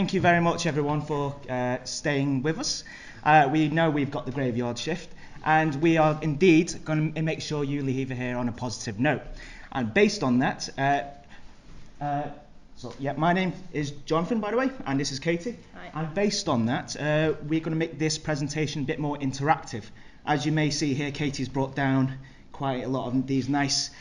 thank you very much, everyone, for staying with us. We know we've got the graveyard shift, and we are indeed going to make sure you leave here on a positive note. And based on that, my name is Jonathan, by the way, and this is Katie. Hi. And based on that, we're going to make this presentation a bit more interactive. As you may see here, Katie's brought down quite a lot of these nice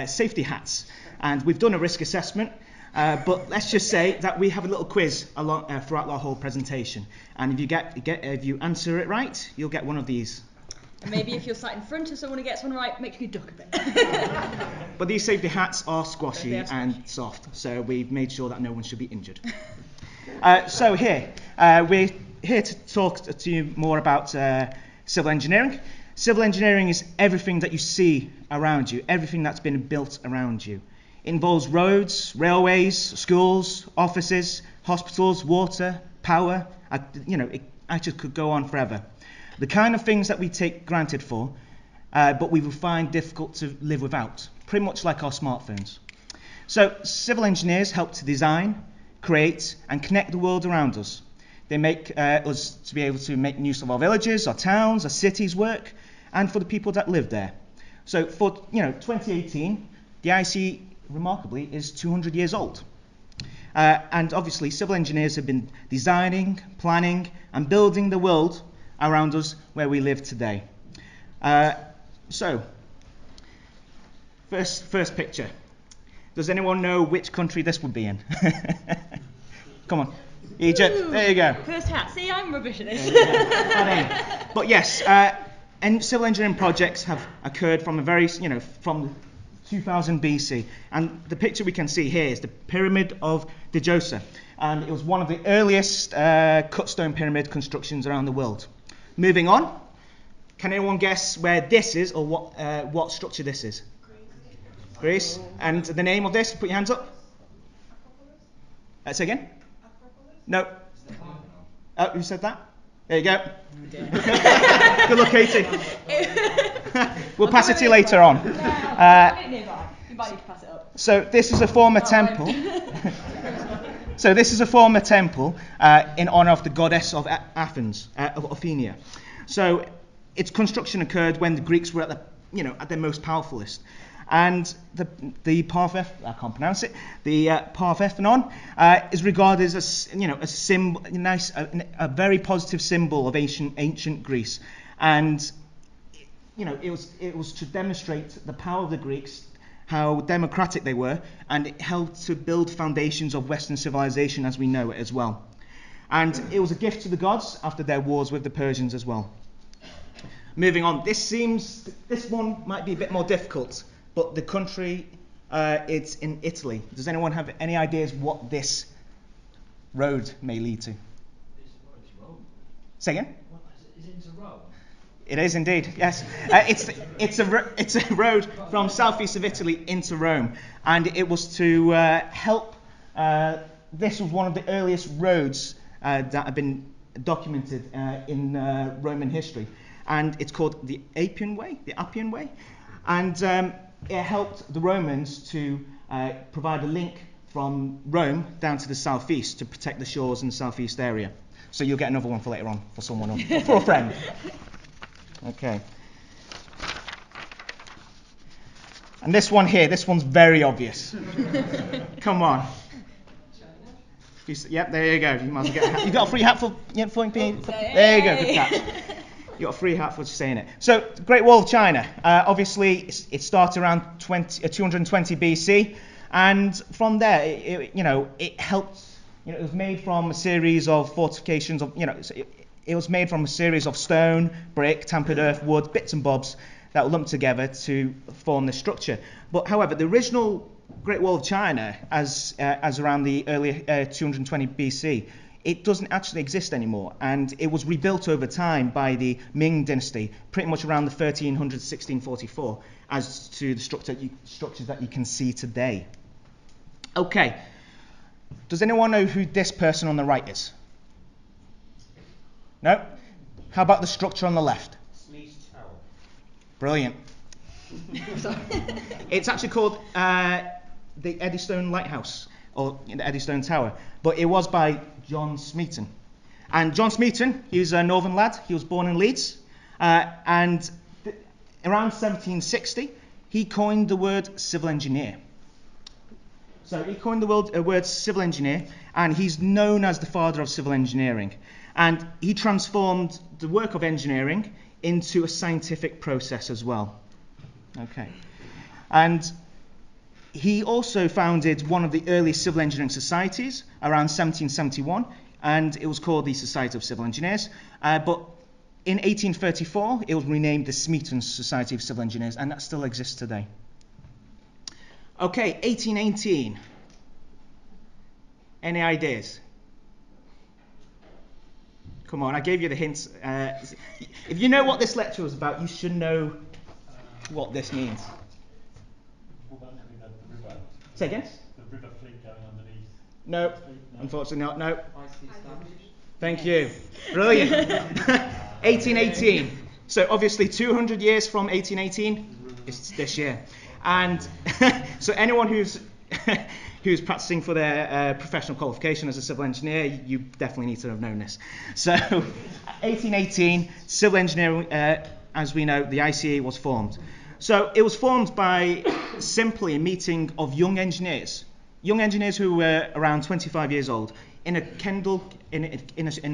safety hats, and we've done a risk assessment. But let's just say that we have a little quiz throughout the whole presentation, and if you answer it right, you'll get one of these. And maybe if you're sat in front of someone who gets one right, make sure you duck a bit. But these safety hats are squashy and soft, so we've made sure that no one should be injured. So we're here to talk to you more about civil engineering. Civil engineering is everything that you see around you, everything that's been built around you. It involves roads, railways, schools, offices, hospitals, water, power. I just could go on forever. The kind of things that we take granted for, but we will find difficult to live without, pretty much like our smartphones. So civil engineers help to design, create, and connect the world around us. They make us to be able to make use of our villages, our towns, our cities work, and for the people that live there. So for 2018, the IC remarkably is 200 years old. And obviously civil engineers have been designing, planning, and building the world around us where we live today. So first picture. Does anyone know which country this would be in? Come on. Egypt. Ooh, there you go. First hat. See, I'm rubbish at this. But yes, and civil engineering projects have occurred from from 2000 BC, and the picture we can see here is the Pyramid of Djoser, and it was one of the earliest cut stone pyramid constructions around the world. Moving on, can anyone guess where this is, or what structure this is? Greece. And the name of this? Put your hands up. Say again. No. Oh, who said that? There you go. Good luck, Katie. We'll pass it to you later on. You might need to pass it up. So this is a former temple. In honor of the goddess of Athens, of Athenia. So its construction occurred when the Greeks were at their most powerfulest. And the Parthenon is regarded as a symbol, a very positive symbol of ancient Greece, and it was to demonstrate the power of the Greeks, how democratic they were, and it helped to build foundations of Western civilization as we know it as well. And it was a gift to the gods after their wars with the Persians as well. Moving on, this one might be a bit more difficult. But the country, it's in Italy. Does anyone have any ideas what this road may lead to? It's Rome. Say again? Is it into Rome? It is indeed, yes. It's a road from southeast of Italy into Rome, and it was to help. This was one of the earliest roads that have been documented in Roman history, and it's called the Appian Way. And it helped the Romans to provide a link from Rome down to the southeast to protect the shores in the southeast area. So you'll get another one for later on for someone or for a friend. Okay. And this one here, this one's very obvious. Come on. Yep, there you go. You might as well get a hat. You got a free hat for there you go, good catch. You got a free hat for saying it. So, the Great Wall of China. Obviously, it started around 220 BC, and from there, it helped. It was made from a series of fortifications of, it was made from a series of stone, brick, tampered earth, wood, bits and bobs that were lumped together to form the structure. But, however, the original Great Wall of China, as around the early 220 BC. It doesn't actually exist anymore, and it was rebuilt over time by the Ming dynasty, pretty much around the 1300s, 1644, as to the structures that you can see today. Okay, does anyone know who this person on the right is? No? How about the structure on the left? Sneeze Tower. Brilliant. It's actually called the Eddystone Lighthouse. or the Eddystone Tower, but it was by John Smeaton. And John Smeaton, he was a northern lad. He was born in Leeds, and around 1760, he coined the word civil engineer. So he coined the word civil engineer, and he's known as the father of civil engineering. And he transformed the work of engineering into a scientific process as well. Okay. And he also founded one of the early civil engineering societies around 1771, and it was called the Society of Civil Engineers. But in 1834, it was renamed the Smeaton Society of Civil Engineers, and that still exists today. Okay, 1818. Any ideas? Come on, I gave you the hints. If you know what this lecture was about, you should know what this means. Say again? The river fleet going underneath. No, unfortunately not. No. Thank you. Brilliant. 1818. So obviously 200 years from 1818 is this year. And so anyone who's practicing for their professional qualification as a civil engineer, you definitely need to have known this. So 1818, civil engineering, as we know, the ICE was formed. So it was formed by simply a meeting of young engineers who were around 25 years old, in a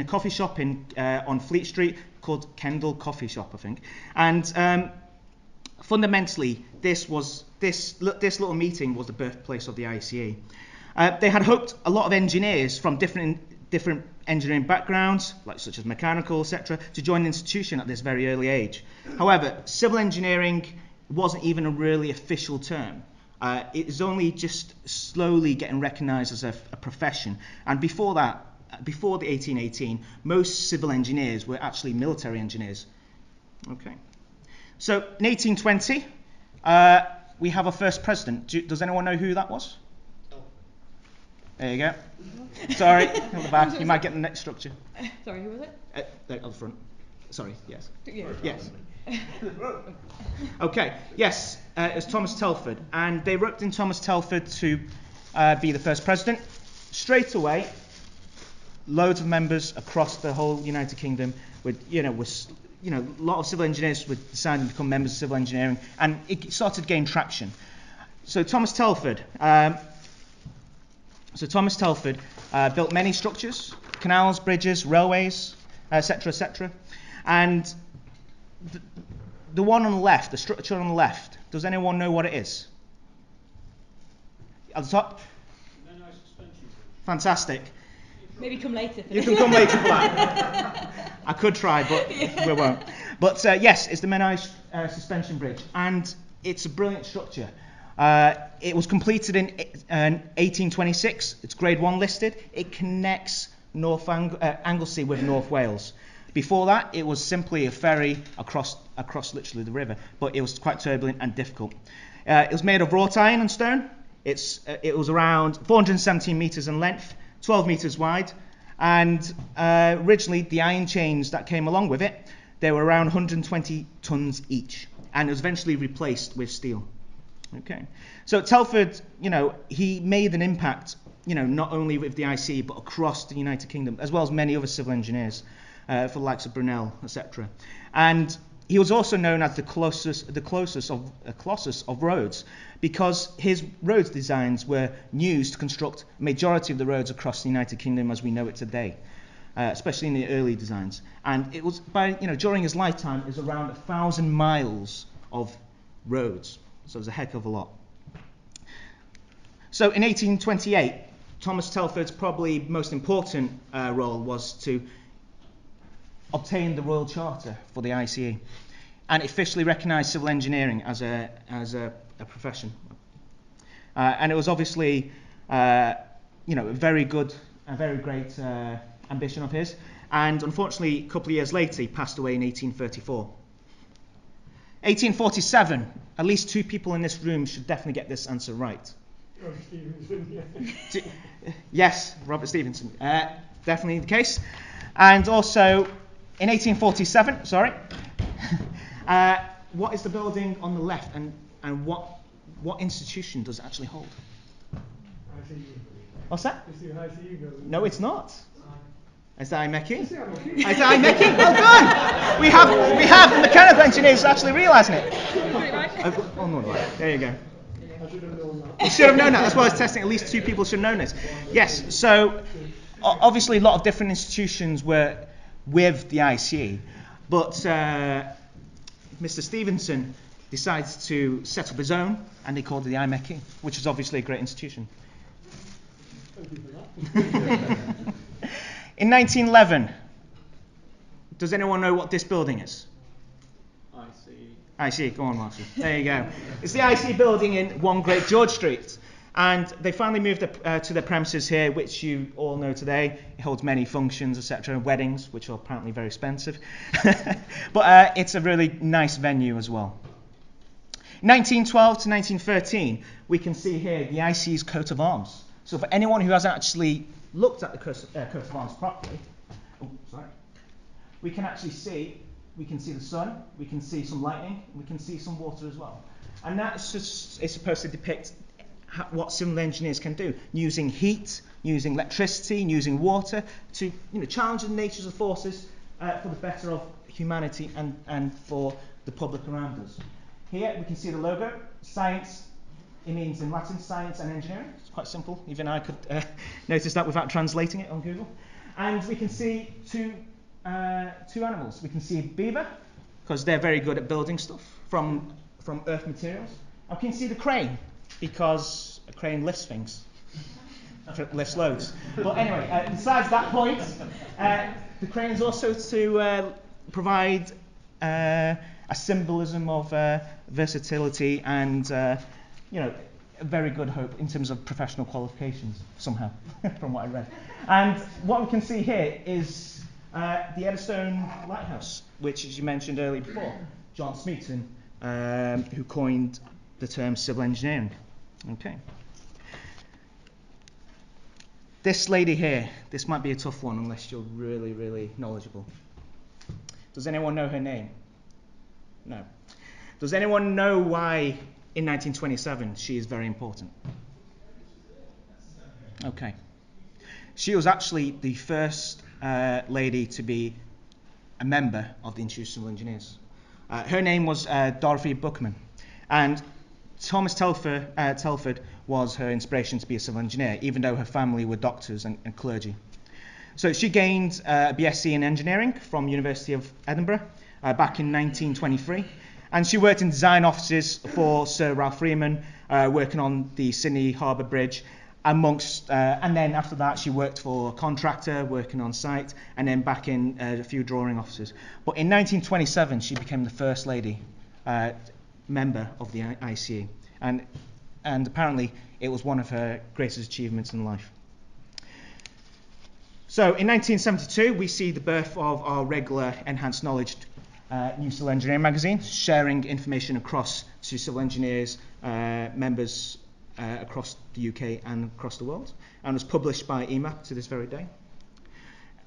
coffee shop on Fleet Street called Kendal Coffee Shop, I think. And fundamentally, this little meeting was the birthplace of the ICE. They had hoped a lot of engineers from different engineering backgrounds, such as mechanical, etc., to join the institution at this very early age. However, civil engineering wasn't even a really official term. It was only just slowly getting recognised as a profession. And before that, before the 1818, most civil engineers were actually military engineers. Okay. So in 1820, we have our first president. Does anyone know who that was? There you go. Sorry, on the back. You might get the next structure. Sorry, who was it? At the front. Sorry, yes. Yeah. Yes. Okay, yes, it's Thomas Telford. And they roped in Thomas Telford to be the first president. Straight away, loads of members across the whole United Kingdom a lot of civil engineers were deciding to become members of civil engineering, and it started to gain traction. So Thomas Telford built many structures, canals, bridges, railways, etc., etc. And the one on the left, the structure on the left, does anyone know what it is? At the top? Fantastic. Maybe come later. You can come later for that. I could try, but we won't. But yes, it's the Menai Suspension Bridge, and it's a brilliant structure. It was completed in 1826. It's Grade 1 listed. It connects Anglesey with North Wales. Before that, it was simply a ferry across literally the river, but it was quite turbulent and difficult. It was made of wrought iron and stone. It was around 417 metres in length, 12 metres wide, and originally the iron chains that came along with it, they were around 120 tons each, and it was eventually replaced with steel. Okay, so Telford, he made an impact, not only with the IC but across the United Kingdom, as well as many other civil engineers, for the likes of Brunel, etc. And he was also known as the Colossus of roads, because his roads designs were used to construct a majority of the roads across the United Kingdom as we know it today, especially in the early designs. And it was during his lifetime, it was around 1,000 miles of roads. So it was a heck of a lot. So in 1828, Thomas Telford's probably most important role was to obtain the Royal Charter for the ICE, and officially recognised civil engineering as a profession. And it was obviously a very great ambition of his. And unfortunately, a couple of years later, he passed away in 1834. 1847. At least two people in this room should definitely get this answer right. Robert Stevenson, yeah. Yes, Robert Stevenson. Definitely the case. And also, in 1847, what is the building on the left, and what institution does it actually hold? What's that? Is the ICE building? No, it's not. Is that IMechE? Is it IMechE? Is that IMechE? Well done! We have the mechanical engineers actually realising it. Oh, no, right. There you go. I should have known that. You should have known that. That's why I was testing. At least 2 people should have known this. Yes, so obviously a lot of different institutions were with the ICE, but Mr. Stevenson decided to set up his own, and he called it the IMechE, which is obviously a great institution. Thank you for that. In 1911, does anyone know what this building is? IC, go on, Marshall. There you go. It's the IC building in 1 Great George Street. And they finally moved to their premises here, which you all know today. It holds many functions, etc., weddings, which are apparently very expensive. But it's a really nice venue as well. 1912 to 1913, we can see here the Ics Coat of Arms. So for anyone who hasn't actually looked at the Coat of Arms properly, we can actually see, the sun, we can see some lightning, we can see some water as well. And that's just, it's supposed to depict what civil engineers can do, using heat, using electricity, using water to challenge the natures of forces for the better of humanity and for the public around us. Here we can see the logo, science. It means in Latin science and engineering. It's quite simple. Even I could notice that without translating it on Google. And we can see two animals. We can see a beaver, because they're very good at building stuff from earth materials. And we can see the crane, because a crane lifts things. Lifts loads. But anyway, besides that point, the crane is also to provide a symbolism of versatility and a very good hope in terms of professional qualifications, somehow, from what I read. And what we can see here is the Edison Lighthouse, which, as you mentioned earlier before, John Smeaton, who coined the term civil engineering. Okay. This lady here, this might be a tough one unless you're really, really knowledgeable. Does anyone know her name? No. Does anyone know why in 1927 she is very important? Okay. She was actually the first lady to be a member of the Institute of Civil Engineers. Her name was Dorothy Buckman, and Thomas Telford was her inspiration to be a civil engineer, even though her family were doctors and clergy. So she gained a BSc in engineering from University of Edinburgh back in 1923, and she worked in design offices for Sir Ralph Freeman, working on the Sydney Harbour Bridge, and then after that she worked for a contractor, working on site, and then back in a few drawing offices. But in 1927 she became the first lady member of the ICE, and apparently it was one of her greatest achievements in life. So in 1972 we see the birth of our regular enhanced knowledge New Civil Engineering magazine, sharing information across to civil engineers, members across the UK and across the world, and was published by EMAP to this very day.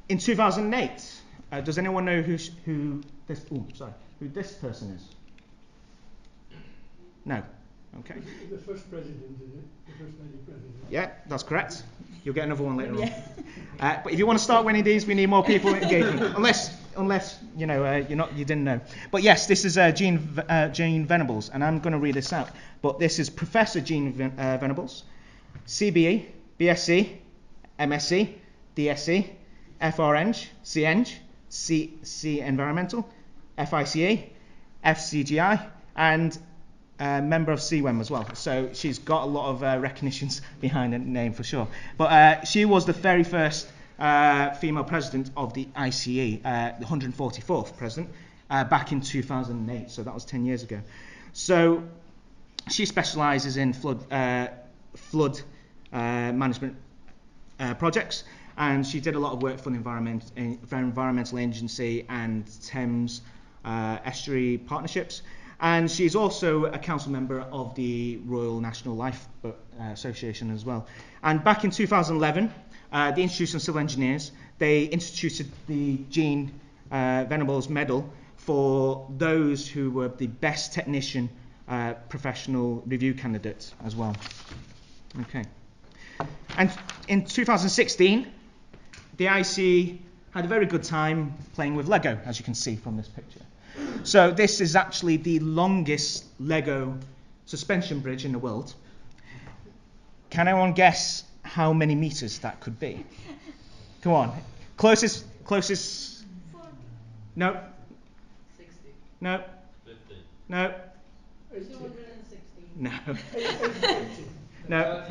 In 2008, does anyone know who this person is? No. Okay. The first president, is it? The first lady president. Yeah, that's correct. You'll get another one later on. But if you want to start winning these, we need more people engaging. Unless you didn't know. But yes, this is Jean Venables, and I'm going to read this out. But this is Professor Jean Venables, CBE, BSc, MSc, DSc, FReng, CEng, C Environmental, FICE, FCGI, and member of CWEM as well. So she's got a lot of recognitions behind her name for sure. But she was the very first female president of the ICE, the 144th president, back in 2008. So that was 10 years ago. So she specialises in flood management projects, and she did a lot of work for the Environmental Agency and Thames Estuary Partnerships. And she's also a council member of the Royal National Lifeboat Association as well. And back in 2011, the Institute of Civil Engineers, they instituted the Jean Venables Medal for those who were the best technician professional review candidates as well. Okay. And in 2016, the IC had a very good time playing with Lego, as you can see from this picture. So this is actually the longest Lego suspension bridge in the world. Can anyone guess how many meters that could be? Come on. Closest. No. 60. No. 50. No. 260. No. No.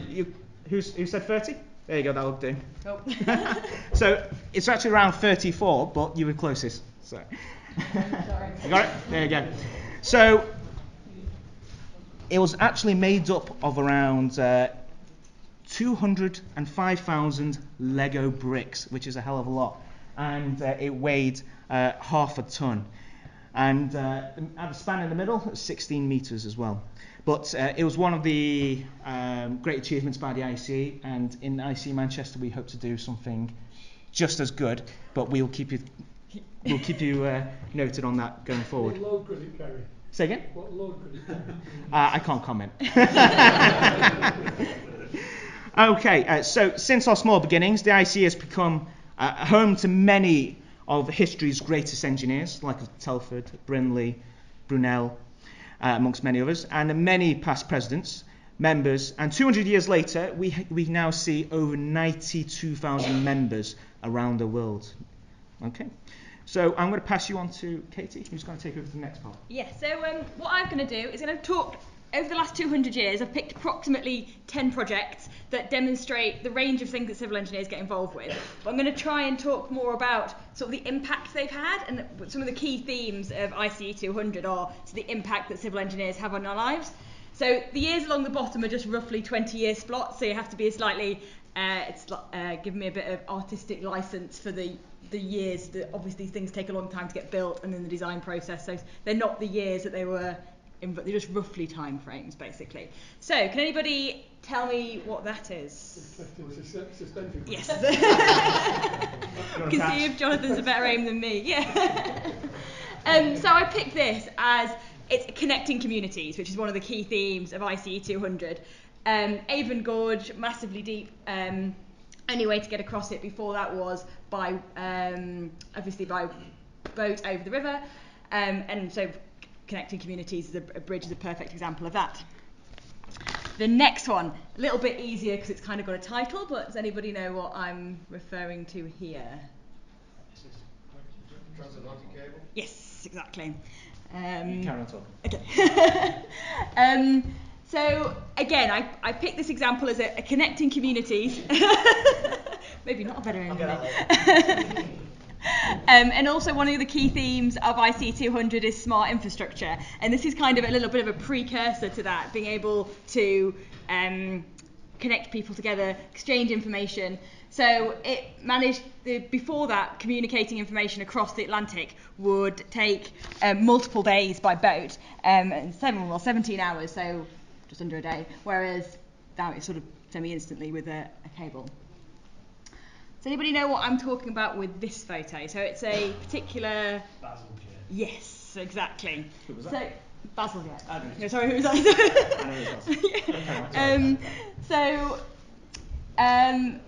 Who said 30? There you go, that'll do. Oh. So it's actually around 34, but you were closest. So. Sorry. You got it? There you go. So it was actually made up of around 205,000 Lego bricks, which is a hell of a lot. And it weighed half a ton. And at the span in the middle, it was 16 meters as well. But it was one of the great achievements by the IC, and in Ics Manchester we hope to do something just as good, but we'll keep you noted on that going forward. What load could it carry? Say again? What load could it carry? I can't comment. Okay, so since our small beginnings, the IC has become home to many of history's greatest engineers, like Telford, Brindley, Brunel, amongst many others, and many past presidents, members, and 200 years later, we now see over 92,000 members around the world. Okay, so I'm going to pass you on to Katie, who's going to take over the next part. Yes, so what I'm going to do is going to talk, over the last 200 years, I've picked approximately 10 projects that demonstrate the range of things that civil engineers get involved with. But I'm going to try and talk more about sort of the impact they've had, and some of the key themes of ICE 200 are the impact that civil engineers have on our lives. So the years along the bottom are just roughly 20-year slots, so you have to be slightly, give me a bit of artistic license for the years. Obviously things take a long time to get built and in the design process, so they're not the years that they were in, but they're just roughly time frames basically. So can anybody tell me what that is? Suspension. Yes. You can see if Jonathan's a better aim than me. Yeah. So I picked this as it's connecting communities, which is one of the key themes of ICE 200. Avon Gorge, massively deep. Only way to get across it before that was by obviously by boat over the river, and so connecting communities, a bridge is a perfect example of that. The next one, a little bit easier because it's kind of got a title, but does anybody know what I'm referring to here? Transatlantic cable? Yes, exactly. Carry on talking. Okay. So again, I picked this example as a connecting communities. Maybe not a better name. And also one of the key themes of IC 200 is smart infrastructure, and this is kind of a little bit of a precursor to that, being able to connect people together, exchange information. So it managed, before that, communicating information across the Atlantic would take multiple days by boat, and 17 hours, so just under a day, whereas now it's sort of semi-instantly with a cable. Does anybody know what I'm talking about with this photo? So it's a particular... Bazalgette. Yes, exactly. Who was that? So, Bazalgette. I don't know. No, sorry, who was that? I know it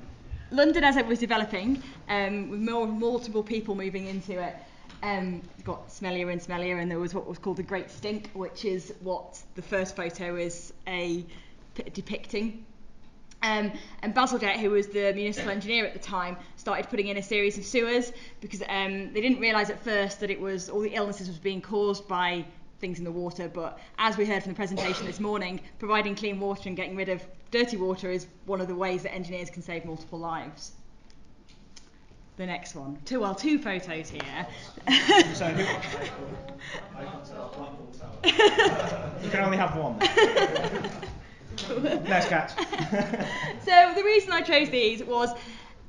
London, as it was developing, with multiple people moving into it, it got smellier and smellier, and there was what was called the Great Stink, which is what the first photo is depicting. And Bazalgette, who was the municipal engineer at the time, started putting in a series of sewers because they didn't realise at first that it was all the illnesses was being caused by things in the water, but as we heard from the presentation this morning, providing clean water and getting rid of dirty water is one of the ways that engineers can save multiple lives. The next one. Two photos here. So you can only have one then. Nice catch. So the reason I chose these was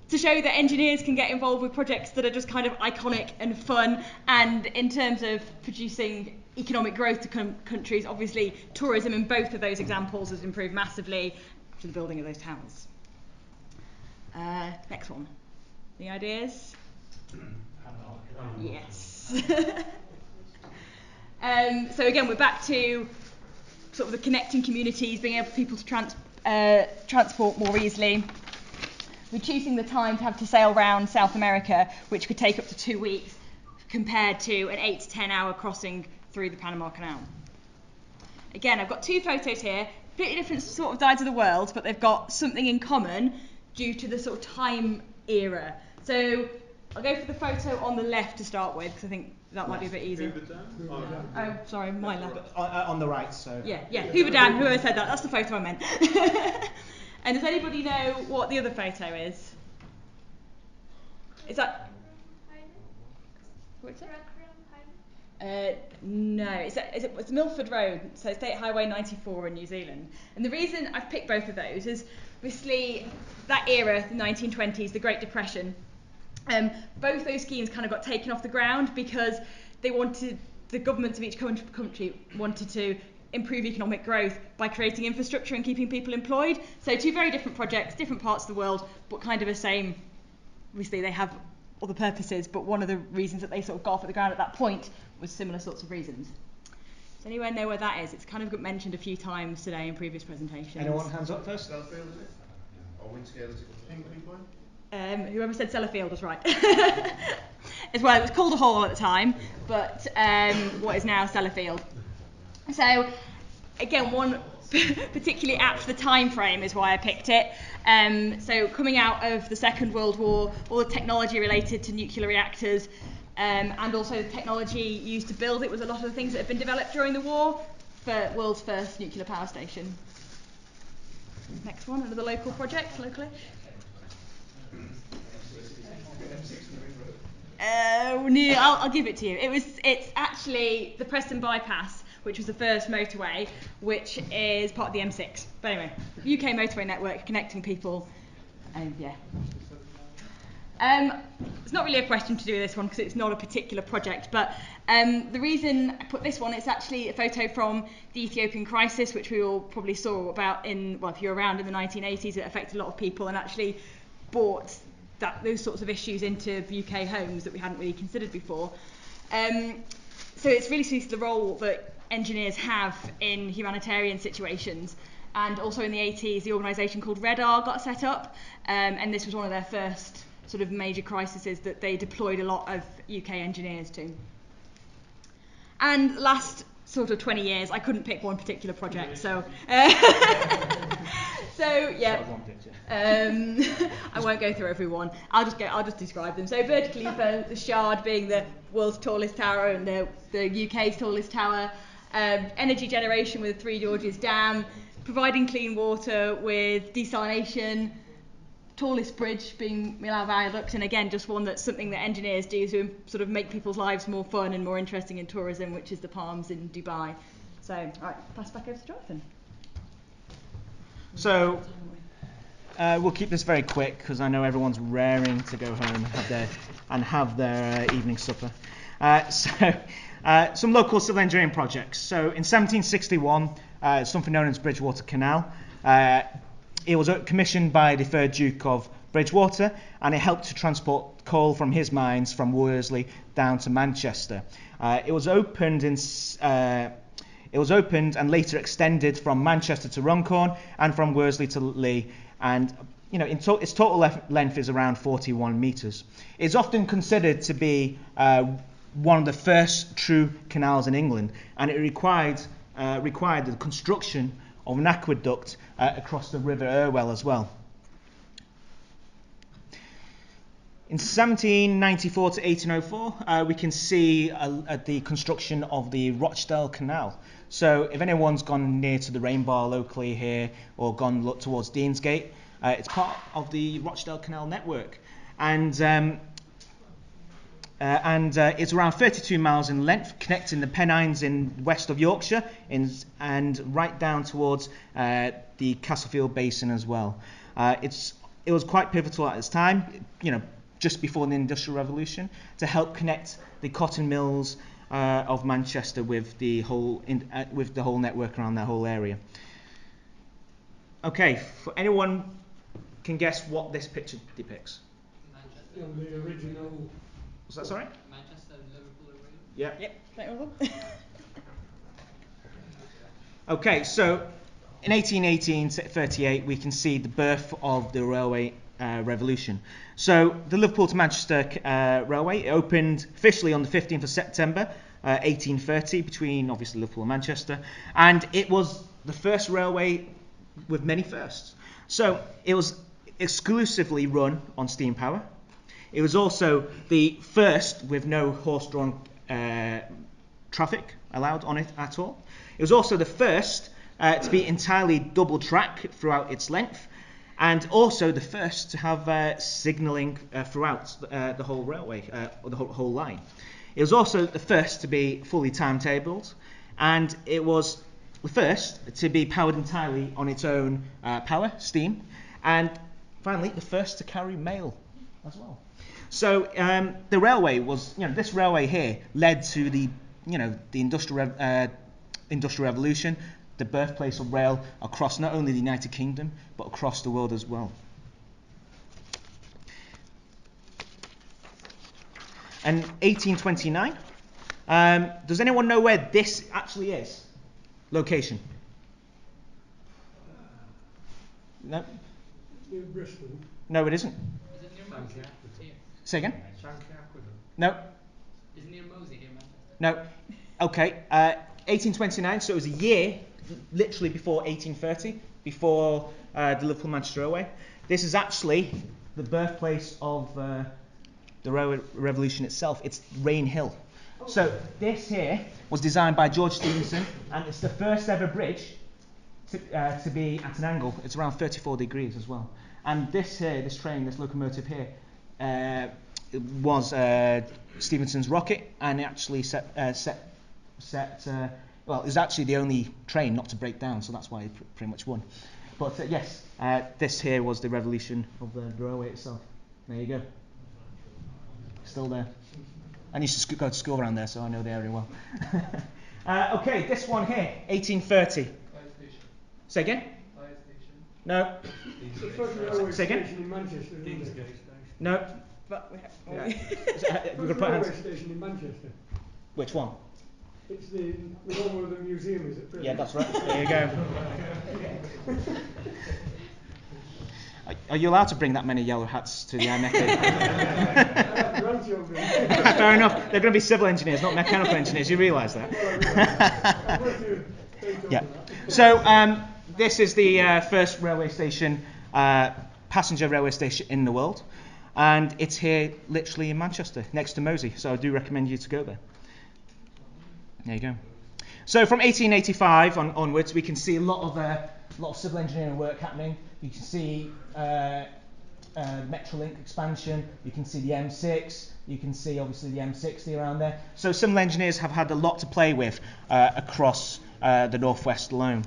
to show that engineers can get involved with projects that are just kind of iconic and fun, and in terms of producing economic growth to countries, obviously tourism in both of those examples has improved massively to the building of those towers. Next one. Any ideas? Yes. So again, we're back to sort of the connecting communities, being able for people to transport more easily. reducing the time to have to sail around South America, which could take up to 2 weeks, compared to an 8 to 10 hour crossing through the Panama Canal. Again, I've got 2 photos here, completely different sort of sides of the world, but they've got something in common due to the sort of time era. So I'll go for the photo on the left to start with, because I think that might be a bit easier. Oh, sorry, my left. On the right, so. Yeah, Hoover Dam, whoever said that, that's the photo I meant. And does anybody know what the other photo is? Is that... What's it? No, it's Milford Road, so State Highway 94 in New Zealand. And the reason I've picked both of those is obviously that era, the 1920s, the Great Depression. Both those schemes kind of got taken off the ground because the governments of each country wanted to improve economic growth by creating infrastructure and keeping people employed. So 2 very different projects, different parts of the world, but kind of the same. Obviously they have other purposes, but one of the reasons that they sort of got off at the ground at that point was similar sorts of reasons. Does anyone know where that is? It's kind of got mentioned a few times today in previous presentations. Anyone hands up first? Telford, is it? Or Windscale, is it? Hinkley Point? Whoever said Sellafield was right. As well, it was called a hall at the time, but what is now Sellafield. So, again, one particularly apt for the time frame is why I picked it. So, coming out of the Second World War, all the technology related to nuclear reactors, and also the technology used to build it was a lot of the things that had been developed during the war for world's first nuclear power station. Next one, another local project, locally. I'll give it to you. It's actually the Preston Bypass, which was the first motorway, which is part of the M6. But anyway, UK motorway network connecting people. It's not really a question to do with this one because it's not a particular project, but the reason I put this one, it's actually a photo from the Ethiopian Crisis, which we all probably saw about if you're around in the 1980s, it affected a lot of people and actually brought those sorts of issues into UK homes that we hadn't really considered before. So it's really suited the role that engineers have in humanitarian situations. And also in the 80s, the organisation called REDAR got set up, and this was one of their first sort of major crises that they deployed a lot of UK engineers to. And last sort of 20 years, I couldn't pick one particular project, so yeah. I won't go through every one. I'll just describe them. So vertically, for the Shard being the world's tallest tower and the UK's tallest tower, energy generation with the Three Georges Dam, providing clean water with desalination, tallest bridge being Milan Viaduct, and again just one that's something that engineers do to sort of make people's lives more fun and more interesting in tourism, which is the Palms in Dubai. So, all right, pass back over to Jonathan. So we'll keep this very quick because I know everyone's raring to go home and have their evening supper. Some local civil engineering projects. So in 1761, something known as Bridgewater Canal. It was commissioned by the 3rd Duke of Bridgewater, and it helped to transport coal from his mines from Worsley down to Manchester. It was opened and later extended from Manchester to Runcorn and from Worsley to Leigh, and its total length is around 41 metres. It's often considered to be one of the first true canals in England, and it required the construction of an aqueduct across the River Irwell as well. In 1794 to 1804, we can see the construction of the Rochdale Canal. So if anyone's gone near to the Rain Bar locally here or gone look towards Deansgate, it's part of the Rochdale Canal network. And it's around 32 miles in length, connecting the Pennines in west of Yorkshire and right down towards the Castlefield Basin as well. It was quite pivotal at its time, just before the Industrial Revolution, to help connect the cotton mills of Manchester with the whole network around that whole area. Okay, for anyone can guess what this picture depicts? Manchester. The original. Was that sorry? Manchester, Liverpool and Yeah. Okay, so in 1818 to 38, we can see the birth of the railway revolution. So the Liverpool to Manchester railway opened officially on the 15th of September 1830 between obviously Liverpool and Manchester, and it was the first railway with many firsts. So it was exclusively run on steam power. It was also the first with no horse-drawn traffic allowed on it at all. It was also the first to be entirely double track throughout its length, and also the first to have signalling throughout the whole railway, or the whole line. It was also the first to be fully timetabled, and it was the first to be powered entirely on its own power, steam, and finally the first to carry mail as well. So the railway was, this railway here led to the industrial revolution, the birthplace of rail across not only the United Kingdom but across the world as well. And 1829. Does anyone know where this actually is? Location? No. Near Bristol. No, it isn't. Is it near Mosey? Say again? Aqueduct. No. Is it near Mosey here in Manchester? No. Okay. 1829. So it was a year, literally before 1830, before the Liverpool Manchester Railway. This is actually the birthplace of the railway revolution itself. It's Rain Hill. So this here was designed by George Stephenson, and it's the first ever bridge to be at an angle. It's around 34 degrees as well. And this here, this train, this locomotive here, was Stephenson's rocket, and it actually well, it was actually the only train not to break down, so that's why it pretty much won. But yes, this here was the revolution of the railway itself. There you go. Still there. I used to go to school around there, so I know the area well. Okay, this one here, 1830. Fire station. Say again? Fire station. No. It's the first railway Say again? station in Manchester, isn't it? No. But We're First gonna put railway hands. station in Manchester. Which one? It's the one where the museum is at present. Yeah, that's right. There you go. Are you allowed to bring that many yellow hats to the IMECA? Fair enough. They're going to be civil engineers, not mechanical engineers. You realise that? Yeah. So this is the first railway station, passenger railway station in the world, and it's here, literally in Manchester, next to Mosey. So I do recommend you to go there. There you go. So from 1885 onwards, we can see a lot of civil engineering work happening. You can see Metrolink expansion. You can see the M6. You can see obviously the M60 around there. So civil engineers have had a lot to play with across the northwest alone.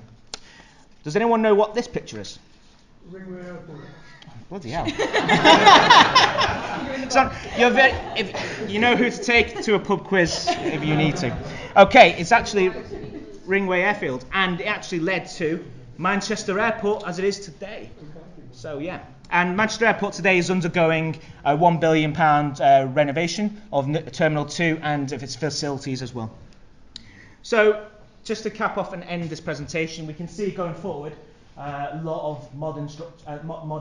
Does anyone know what this picture is? Ringway Airport. Bloody hell. So you know who to take to a pub quiz if you need to. Okay, it's actually Ringway Airfield, and it actually led to Manchester Airport as it is today. So yeah, and Manchester Airport today is undergoing a £1 billion renovation of Terminal 2 and of its facilities as well. So just to cap off and end this presentation, we can see going forward a lot of modern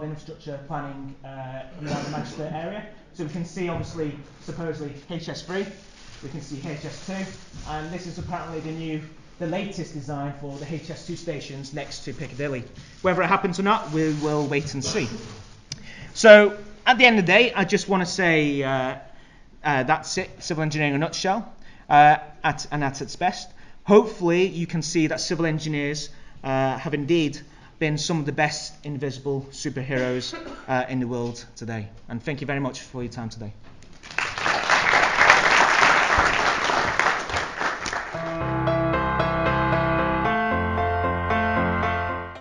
infrastructure planning around the Manchester area. So we can see obviously supposedly HS3, we can see HS2, and this is apparently the latest design for the HS2 stations next to Piccadilly. Whether it happens or not, we will wait and see. So at the end of the day, I just want to say that's it, civil engineering in a nutshell, at its best. Hopefully you can see that civil engineers have indeed been some of the best invisible superheroes in the world today. And thank you very much for your time today.